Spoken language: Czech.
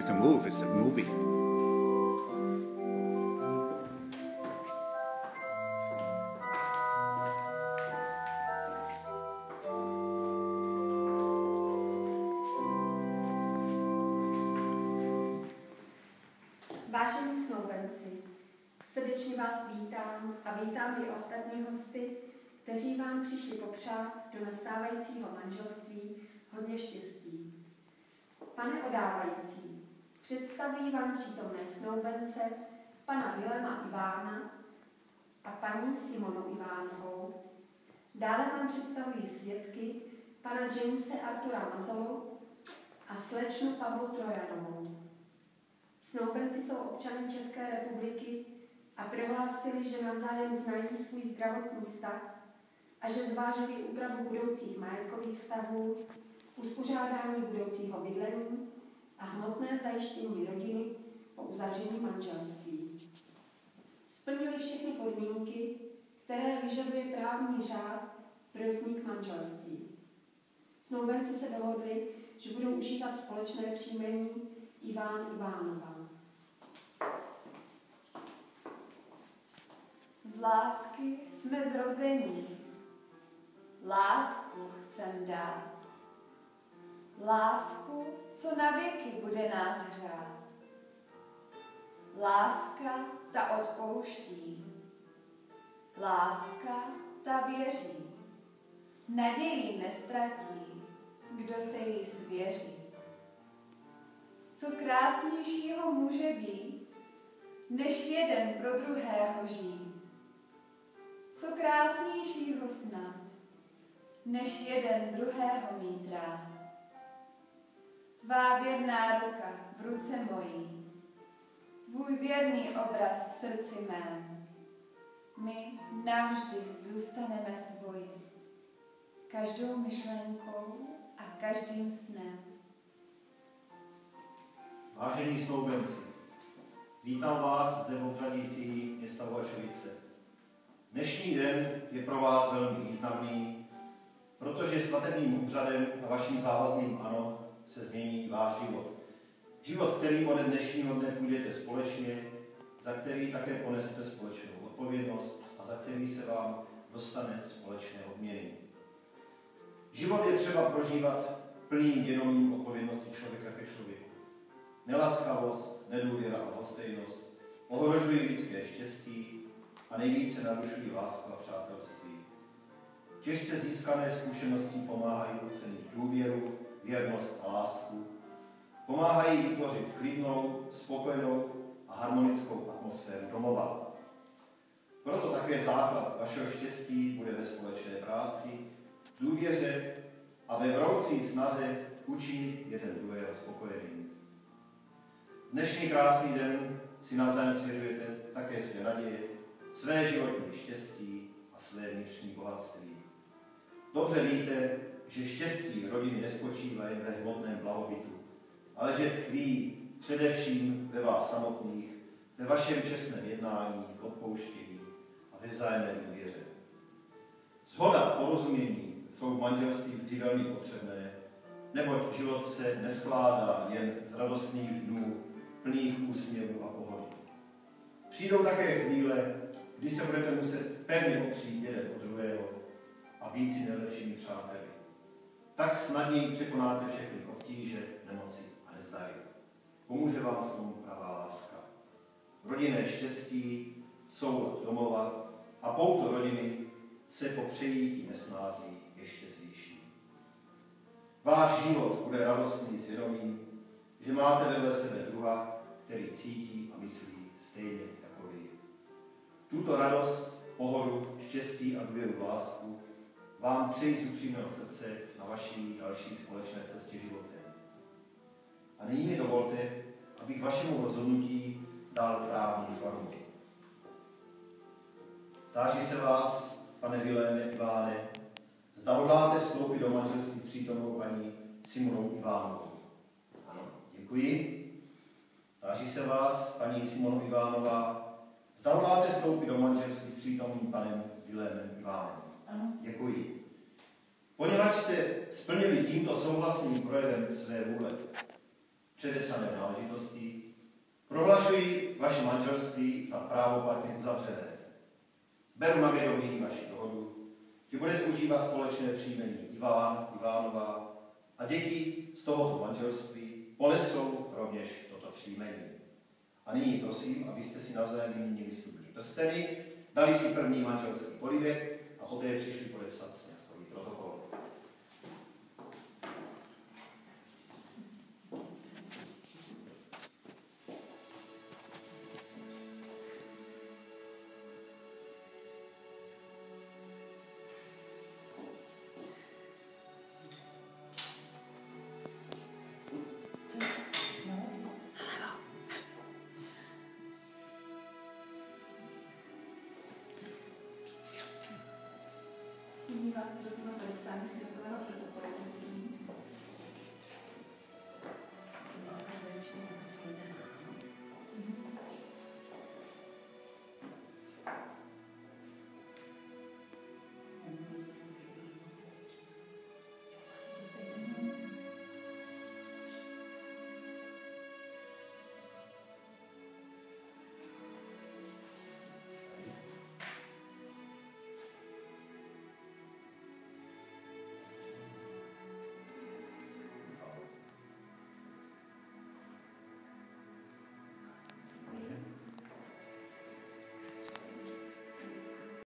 You can move, it's a movie. Vážení snoubenci, srdečně vás vítám a vítám i ostatní hosty, kteří vám přišli popřát do nastávajícího manželství hodně štěstí. Pane odávající, představuji vám přítomné snoubence, pana Viléma Ivána a paní Simonu Ivánovou. Dále vám představuji svědky, pana Jamese Artura Mazolu a slečnu Pavlu Trojanovou. Snoubenci jsou občany České republiky a prohlásili, že navzájem znají svůj zdravotní stav a že zvážili úpravu budoucích majetkových vztahů, uspořádání budoucího bydlení a hmotné zajištění rodiny po uzavření manželství. Splnili všechny podmínky, které vyžaduje právní řád pro vznik manželství. Snoubenci se dohodli, že budou užívat společné příjmení Iván Ivánová. Z lásky jsme zrození, lásku chcem dát. Lásku, co na věky bude nás hřát. Láska, ta odpouští. Láska, ta věří. Naději nestratí, kdo se jí svěří. Co krásnějšího může být, než jeden pro druhého žít? Co krásnějšího snad, než jeden druhého mít rád? Tvá věrná ruka v ruce mojí, tvůj věrný obraz v srdci mém. My navždy zůstaneme svoji, každou myšlenkou a každým snem. Vážení snoubenci, vítám vás zde v obřadící města Vlačovice. Dnešní den je pro vás velmi významný, protože svatebním obřadem a vaším závazným ano se změní váš život. Život, kterým ode dnešního dne půjdete společně, za který také ponesete společnou odpovědnost a za který se vám dostane společné odměny. Život je třeba prožívat plným vědomím odpovědnosti člověka ke člověku. Nelaskavost, nedůvěra a lhostejnost ohrožují lidské štěstí a nejvíce narušují lásku a přátelství. Těžce získané zkušenosti pomáhají ocenit důvěru, věrnost a lásku. Pomáhají vytvořit klidnou, spokojenou a harmonickou atmosféru domova. Proto také základ vašeho štěstí bude ve společné práci, důvěře a ve vroucí snaze učinit jeden druhého spokojeným. Dnešní krásný den si navzájem svěřujete také své naděje, své životní štěstí a své vnitřní bohatství. Dobře víte, že štěstí rodiny nespočívá jen ve hmotném blahobytu, ale že tkví především ve vás samotných, ve vašem čestném jednání, odpouštění a ve vzájemné důvěře. Shoda a porozumění jsou v manželství vždy velmi potřebné, neboť život se neskládá jen z radostných dnů, plných úsměvů a pohody. Přijdou také chvíle, kdy se budete muset pevně opřít jeden od druhého a být si nejlepšími přáteli. Tak snadněji překonáte všechny obtíže, nemoci a nezdary. Pomůže vám v tom pravá láska. Rodinné štěstí, soulad domova a pouto rodiny se po přejítí nesnází ještě zvýší. Váš život bude radostný s vědomím, že máte vedle sebe druha, který cítí a myslí stejně jako vy. Tuto radost, pohodu, štěstí a důvěru v lásku vám přeji z upřímného srdce na vaší další společné cestě životem. A nyní mi dovolte, abych vašemu rozhodnutí dal právní formu. Táži se vás, pane Viléme Iváne, zda hodláte vstoupit do manželství s přítomnou paní Simonou Ivánovou. Ano, děkuji. Táži se vás, paní Simona Ivánová, zda hodláte vstoupit do manželství s přítomným panem Vilémem Ivánem. Ano. Děkuji. Poněvadž jste splnili tímto souhlasným projevem své vůle, předepsané náležitosti, prohlašuji vaše manželství za právoplatně uzavřené. Beru na vědomí vaši dohodu, že budete užívat společné příjmení Iván, Ivánová a děti z tohoto manželství ponesou rovněž toto příjmení. A nyní prosím, abyste si navzájem vyměnili vstupní prsteny, dali si první manželský polibek a poté přišli podepsat sňatkový protokol. Nyní vás prosím o podepsání sňatkového protokolu, prosím.